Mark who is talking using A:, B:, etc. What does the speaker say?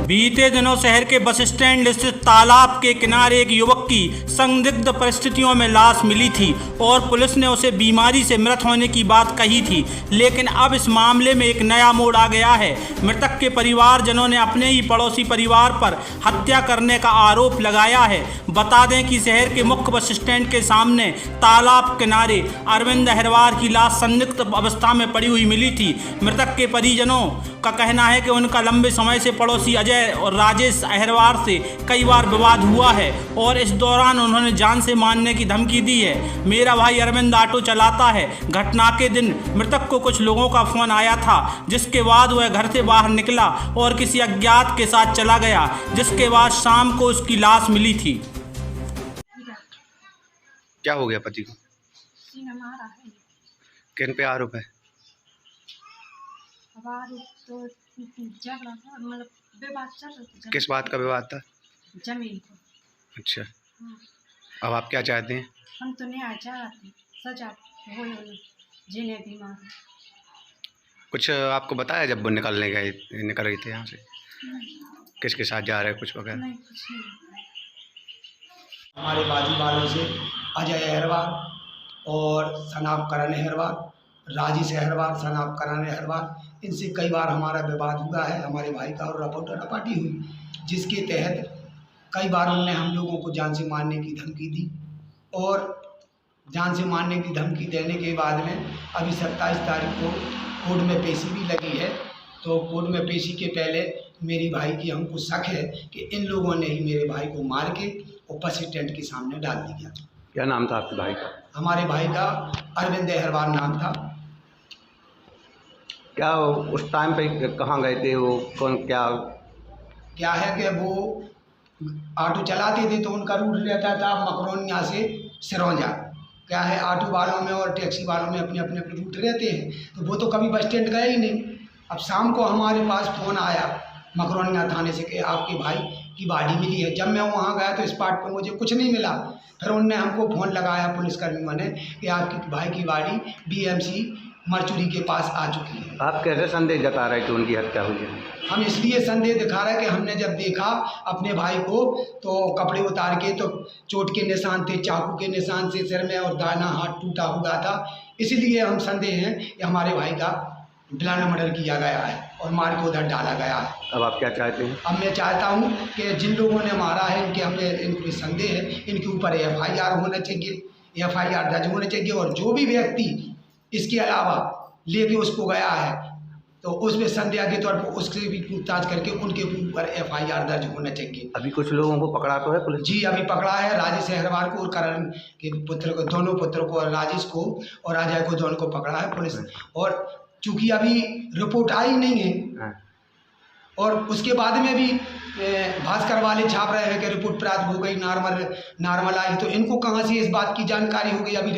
A: बीते दिनों शहर के बस स्टैंड स्थित तालाब के किनारे एक युवक की संदिग्ध परिस्थितियों में लाश मिली थी और पुलिस ने उसे बीमारी से मृत होने की बात कही थी। लेकिन अब इस मामले में एक नया मोड़ आ गया है। मृतक के परिवारजनों ने अपने ही पड़ोसी परिवार पर हत्या करने का आरोप लगाया है। बता दें कि शहर के मुख्य बस स्टैंड के सामने तालाब किनारे अरविंद अहरवार की लाश संदिग्ध अवस्था में पड़ी हुई मिली थी। मृतक के परिजनों का कहना है कि उनका लंबे समय से पड़ोसी अजय और राजेश अहरवार से कई बार विवाद हुआ है और इस दौरान उन्होंने जान से मारने की धमकी दी है। मेरा भाई अरविंद ऑटो चलाता है। घटना के दिन मृतक को कुछ लोगों का फोन आया था, जिसके बाद वह घर से बाहर निकला और किसी अज्ञात के साथ चला गया, जिसके बाद शाम को उसकी लाश मिली थी।
B: क्या हो गया पति को? किन पे आरोप है?
C: तो झगड़ा था, मतलब विवाद चल रहा था।
B: किस बात का विवाद था?
C: जमीन को।
B: अच्छा,
C: हाँ।
B: अब आप क्या चाहते हैं?
C: हम तो न्याय चाहते, सजा हो जिन्हें भी मारे।
B: कुछ आपको बताया जब वो निकल रही थे यहाँ से? किसके साथ जा रहे हैं कुछ वगैरह?
C: नहीं, कुछ नहीं।
D: हमारे बाजू वालों से अजय अहरवार और सनाब करण अहरवार, राजेश अहरवार, सनाब करण अहरवार, इनसे कई बार हमारा विवाद हुआ है। हमारे भाई का और रपाटी हुई, जिसके तहत कई बार उन्होंने हम लोगों को जान से मारने की धमकी दी और जान से मारने की धमकी देने के बाद में अभी 27 तारीख को कोर्ट में पेशी भी लगी है। तो कोर्ट में पेशी के पहले मेरी भाई की हमको शक है कि इन लोगों ने ही मेरे भाई को मार के और बस स्टैंड के सामने डाल दिया।
B: क्या नाम था आपके भाई का?
D: हमारे भाई का अरविंद अहरवार नाम था।
B: क्या उस टाइम पे कहाँ गए थे वो? कौन क्या
D: है कि वो ऑटो चलाते थे तो उनका रूट रहता था मकरोनिया से सिरौंजा। क्या है, ऑटो वालों में और टैक्सी वालों में अपने अपने रूट रहते हैं, तो वो तो कभी बस स्टैंड गए ही नहीं। अब शाम को हमारे पास फ़ोन आया मकरोनिया थाने से कि आपके भाई की बॉडी मिली है। जब मैं वहाँ गया तो स्पॉट पर मुझे कुछ नहीं मिला। फिर उनने हमको फ़ोन लगाया पुलिसकर्मियों ने कि आपके भाई की बॉडी BMC मरचुरी के पास आ चुकी है।
B: आप कैसे संदेह जता रहे कि उनकी हत्या हुई है?
D: हम इसलिए संदेह दिखा रहे हैं कि हमने जब देखा अपने भाई को तो कपड़े उतार के तो चोट के निशान थे, चाकू के निशान से सिर में और दाहिना हाथ टूटा हुआ था। इसलिए हम संदेह हैं कि हमारे भाई का डिलाना मर्डर किया गया है और मार के उधर डाला गया है।
B: अब आप क्या चाहते हैं?
D: अब मैं चाहता हूँ कि जिन लोगों ने मारा है इनके हमें इनके संदेह है, इनके ऊपर FIR होना चाहिए, FIR दर्ज होना चाहिए और जो भी व्यक्ति इसके अलावा लेके उसको गया है तो उसमें संदेह के तौर पर उससे भी पूछताछ करके उनके ऊपर FIR दर्ज होना चाहिए।
B: अभी कुछ लोगों को पकड़ा तो है पुलिस?
D: जी, अभी पकड़ा है। राजेश अहरवार को और करण के पुत्र को, दोनों पुत्र को, राजेश को और अजय को, दोनों को पकड़ा है पुलिस। और चूँकि अभी रिपोर्ट आई नहीं है और उसके बाद में भी भास्कर वाले छाप रहे हैं कि रिपोर्ट प्राप्त हो गई, नॉर्मल आई, तो इनको कहाँ से इस बात की जानकारी हो गई? अभी